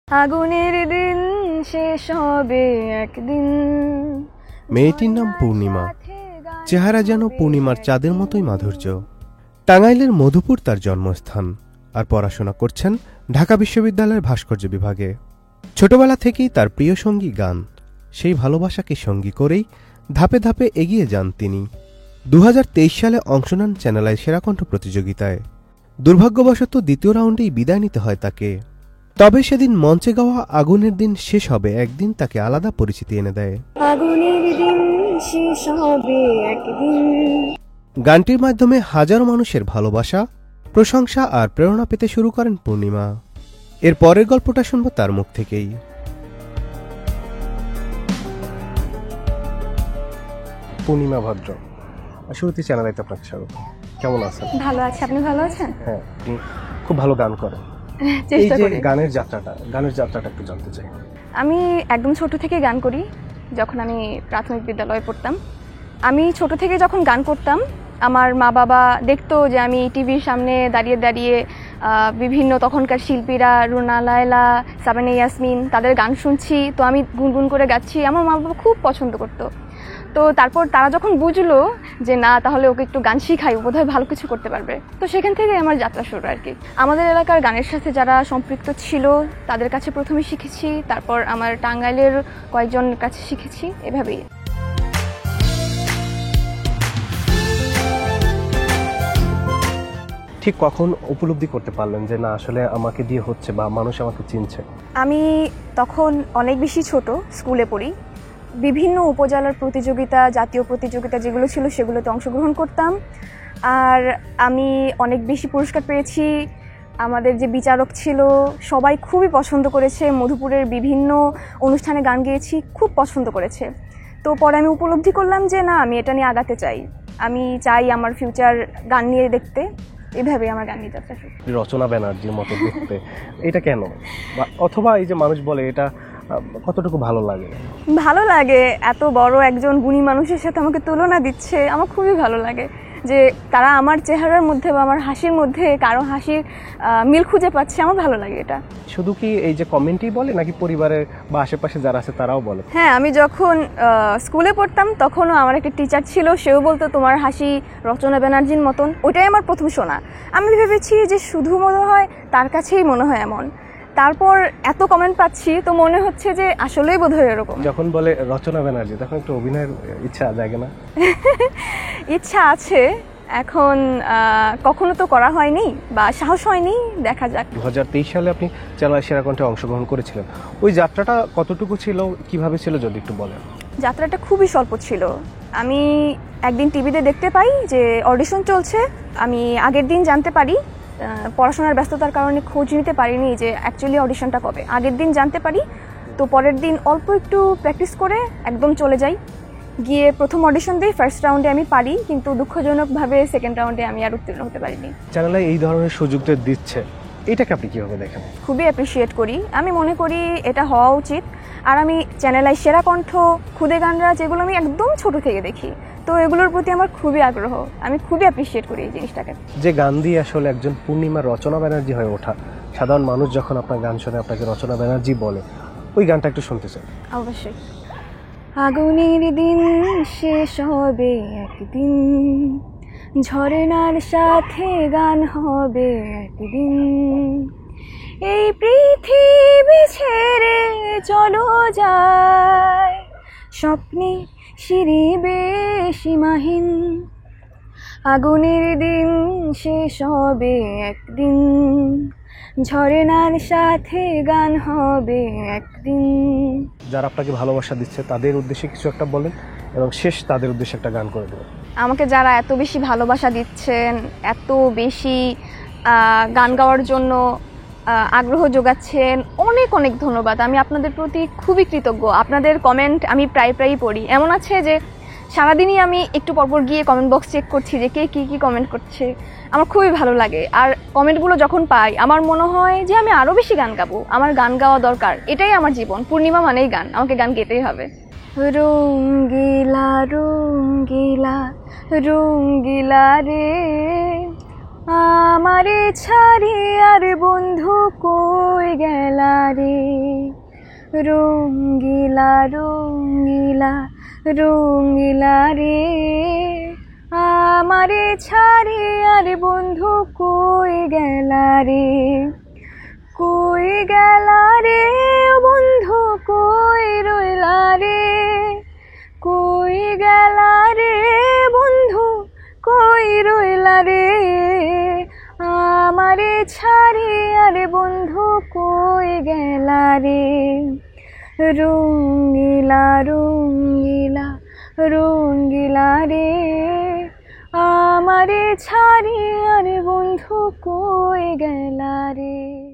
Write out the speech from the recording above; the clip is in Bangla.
আগুনের দিন শেষ হবে একদিন। মেয়েটির নাম পূর্ণিমা, চেহারা যেন পূর্ণিমার চাঁদের মতোই মাধুর্য। টাঙ্গাইলের মধুপুর তার জন্মস্থান, আর পড়াশোনা করছেন ঢাকা বিশ্ববিদ্যালয়ের ভাস্কর্য বিভাগে। ছোটবেলা থেকেই তার প্রিয় সঙ্গী গান, সেই ভালোবাসাকে সঙ্গী করেই ধাপে ধাপে এগিয়ে যান তিনি। 2023 সালে অংশ নেন চ্যানেল আই সেরা কণ্ঠ প্রতিযোগিতায়। দুর্ভাগ্যবশত দ্বিতীয় রাউন্ডেই বিদায় নিতে হয় তাকে। তবে সেদিন মঞ্চে গাওয়া আগুনের দিন শেষ হবে একদিন তাকে আলাদা পরিচিতি এনে দেয়। আগুনের দিন শেষ হবে একদিন। গানটির মাধ্যমে হাজারো মানুষের ভালোবাসা, প্রশংসা আর প্রেরণা পেতে শুরু করেন পূর্ণিমা। এর পরের গল্পটা শুনবো তার মুখ থেকেই। পূর্ণিমা ভদ্র, শুরুতে চ্যানেলে আপনাকে স্বাগত। কেমন আছেন? ভালো আছি, আপনি ভালো আছেন? হ্যাঁ, আপনি খুব ভালো গান করেন। এই যে গানের যাত্রাটা একটু জানতে চাই। আমি একদম ছোট থেকে গান করি। যখন আমি প্রাথমিক বিদ্যালয়ে পড়তাম, আমি ছোট থেকে যখন গান করতাম, আমার মা বাবা দেখতো যে আমি টিভির সামনে দাঁড়িয়ে দাঁড়িয়ে বিভিন্ন তখনকার শিল্পীরা, রুনা লায়লা, সাবানা ইয়াসমিন, তাদের গান শুনছি, তো আমি গুনগুন করে গাচ্ছি। আমার মা বাবা খুব পছন্দ করতো। তো তারপর তারা যখন বুঝলো যে না, তাহলে ওকে একটু গান শিখাই, ও বোধহয় ভালো কিছু করতে পারবে, তো সেখান থেকে আমার যাত্রা শুরু আর কি। আমাদের এলাকার গানের সাথে যারা সম্পৃক্ত ছিল তাদের কাছে প্রথমে শিখেছি, তারপর আমার টাঙ্গাইলের কয়েকজনের কাছে শিখেছি, এভাবেই। ঠিক কখন উপলব্ধি করতে পারলেন যে না, আসলে আমাকে দিয়ে হচ্ছে বা মানুষ আমাকে চিনছে? আমি তখন অনেক বেশি ছোট, স্কুলে পড়ি। বিভিন্ন উপজেলার প্রতিযোগিতা, জাতীয় প্রতিযোগিতা যেগুলো ছিল সেগুলোতে অংশগ্রহণ করতাম, আর আমি অনেক বেশি পুরস্কার পেয়েছি। আমাদের যে বিচারক ছিল সবাই খুবই পছন্দ করেছে, মধুপুরের বিভিন্ন অনুষ্ঠানে গান গেয়েছি, খুব পছন্দ করেছে। তো পরে আমি উপলব্ধি করলাম যে না, আমি এটা নিয়ে আগাতে চাই, আমি চাই আমার ফিউচার গান নিয়ে দেখতে। এভাবেই আমার গান নিয়ে যাত্রা শুরু। রচনা ব্যানার্জির মতো দেখতে, এটা কেন? অথবা এই যে মানুষ বলে, এটা কতটুকু ভালো লাগে? ভালো লাগে, এত বড় একজন গুণী মানুষের সাথে আমাকে তুলনা দিচ্ছে, আমার খুবই ভালো লাগে যে তারা আমার চেহারার মধ্যে বা আমার হাসির মধ্যে কারো হাসির মিল খুঁজে পাচ্ছে। আমার ভালো লাগে এটা। শুধু কি এই যে কমেন্টই বলে, নাকি পরিবারের বা আশেপাশে যারা আছে তারাও বলে? হ্যাঁ, আমি যখন স্কুলে পড়তাম তখনও আমার একটা টিচার ছিল, সেও বলতো তোমার হাসি রচনা ব্যানার্জির মতন। ওটাই আমার প্রথম শোনা। আমি ভেবেছি যে শুধু মনে হয় তার কাছেই মনে হয় এমন। তারপর এত কমেন্ট পাচ্ছি, তো মনে হচ্ছে যে আসলেই বোধহয় এরকম। যখন বলে রচনা ব্যানার্জি, তখন একটু অভিনয়ের ইচ্ছা জাগে না? ইচ্ছা আছে, এখন কখনো তো করা হয়নি বা সাহস হয়নি, দেখা যাক। 2023 সালে আপনি চ্যানেল সেরা কণ্ঠে অংশগ্রহণ করেছিলেন। ওই যাত্রাটা কতটুকু ছিল, কিভাবে ছিল যদি একটু বলেন? যাত্রাটা খুবই স্বল্প ছিল। আমি একদিন টিভিতে দেখতে পাই যে অডিশন চলছে। আমি আগের দিন জানতে পারি, পড়াশোনার ব্যস্ততার কারণে খোঁজ নিতে পারিনি যে অ্যাকচুয়ালি অডিশনটা কবে। আগের দিন জানতে পারি, তো পরের দিন অল্প একটু প্র্যাকটিস করে একদম চলে যাই। গিয়ে প্রথম অডিশন দিই, ফার্স্ট রাউন্ডে আমি পারি, কিন্তু দুঃখজনকভাবে সেকেন্ড রাউন্ডে আমি আর উত্তীর্ণ হতে পারিনি। চ্যানেলে এই ধরনের সুযোগটা দিচ্ছে, এটাকে আপনি কিভাবে দেখেন? খুবই অ্যাপ্রিসিয়েট করি, আমি মনে করি এটা হওয়া উচিত। আর আমি চ্যানেল আই সেরা কণ্ঠ, খুদে গানরা, যেগুলো আমি একদম ছোট থেকে দেখি, তো এগুলোর প্রতি আমার খুবই আগ্রহ। আমি খুবই অ্যাপ্রিসিয়েট করি এই জিনিসটাকে। যে গান দিয়ে আসলে একজন পূর্ণিমার রচনা ব্যানার্জি হয়ে ওঠা, সাধারণ মানুষ যখন আপনার গান শুনে আপনাকে রচনা ব্যানার্জি বলে, ওই গানটা একটু শুনতে চাই। অবশ্যই। আগুনের দিন শেষ হবে একদিন, ঝরনার সাথে গান হবে একদিন, এই পৃথিবী ছেড়ে চলো যায়, স্বপ্নে শিরিবে সীমাহীন। আগুনের দিন শেষ হবে একদিন, ঝরনার সাথে গান হবে একদিন। যারা আপনাকে ভালোবাসা দিচ্ছে তাদের উদ্দেশ্যে কিছু একটা বলেন, এবং শেষ তাদের উদ্দেশ্যে একটা গান করে দেবেন। আমাকে যারা এত বেশি ভালোবাসা দিচ্ছেন, এত বেশি গান গাওয়ার জন্য আগ্রহ যোগাচ্ছেন, অনেক অনেক ধন্যবাদ। আমি আপনাদের প্রতি খুবই কৃতজ্ঞ। আপনাদের কমেন্ট আমি প্রায়ই পড়ি। এমন আছে যে সারাদিনই আমি একটু পরপর গিয়ে কমেন্ট বক্স চেক করছি যে কে কী কমেন্ট করছে। আমার খুবই ভালো লাগে। আর কমেন্টগুলো যখন পাই, আমার মনে হয় যে আমি আরও বেশি গান গাবো, আমার গান গাওয়া দরকার, এটাই আমার জীবন। পূর্ণিমা মানেই গান, আমাকে গান গেতেই হবে। রঙ্গিলা রঙ্গিলা রঙ্গিলা রে, আমারে ছাড়ি আর বন্ধু কই গেলা রে, রঙ্গিলা রঙ্গিলা রঙ্গিলা রে, আমারে ছাড়ি আর বন্ধু কই গেলা রে, কই গেলা রে বন্ধু কই রইলা রে, কই গেলা রে বন্ধু কই রইলা রে, আমারে ছাড়ি আর বন্ধু কই গেলা রে, রঙ্গিলা রঙ্গিলা রঙ্গিলা রে, আমারে ছাড়ি আর বন্ধু কই গেলা রে।